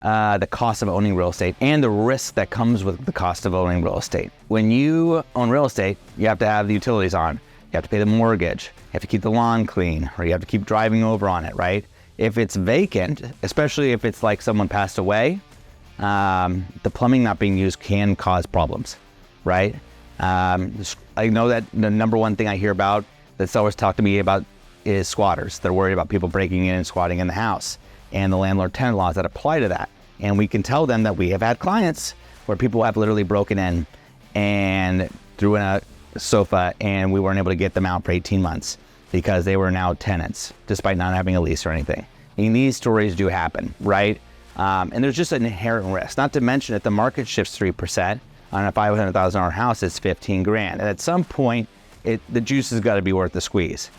the cost of owning real estate and the risk that comes with the cost of owning real estate. When you own real estate, you have to have the utilities on. You have to pay the mortgage. You have to keep the lawn clean, or you have to keep driving over on it, right? If it's vacant, especially if it's like someone passed away, the plumbing not being used can cause problems, right? I know that the number one thing I hear about that sellers talk to me about is squatters. They're worried about people breaking in and squatting in the house, and the landlord-tenant laws that apply to that. And we can tell them that we have had clients where people have literally broken in and threw in a sofa, and we weren't able to get them out for 18 months because they were now tenants, despite not having a lease or anything. And these stories do happen, right? And there's just an inherent risk. Not to mention if the market shifts 3% on a $500,000 house, it's 15 grand. And at some point, the juice has got to be worth the squeeze,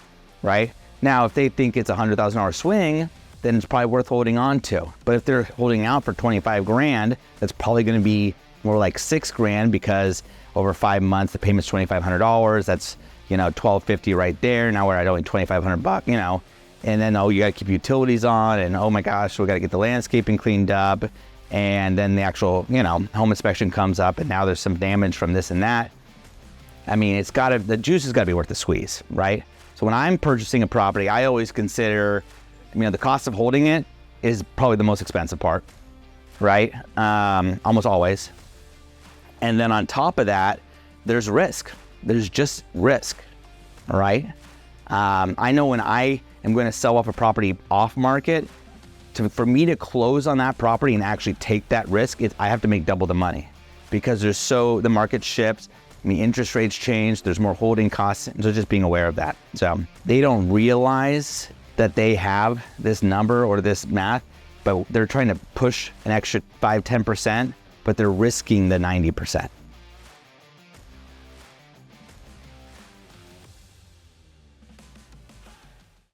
right? Now, if they think it's a $100,000 swing, then it's probably worth holding on to. But if they're holding out for 25 grand, that's probably going to be more like 6 grand because over 5 months, the payment's $2,500. That's, $1,250 right there. Now we're at only $2,500, and then, you got to keep utilities on, and oh my gosh, we got to get the landscaping cleaned up. And then the actual, home inspection comes up, and now there's some damage from this and that. I mean, the juice has got to be worth the squeeze, right? So when I'm purchasing a property, I always consider, the cost of holding it is probably the most expensive part, right? Almost always. And then on top of that, there's risk. There's just risk, all right? I know when I am going to sell off a property off market, for me to close on that property and actually take that risk, I have to make double the money because the market shifts, interest rates change, there's more holding costs, so just being aware of that. So they don't realize that they have this number or this math, but they're trying to push an extra 5-10%, but they're risking the 90%.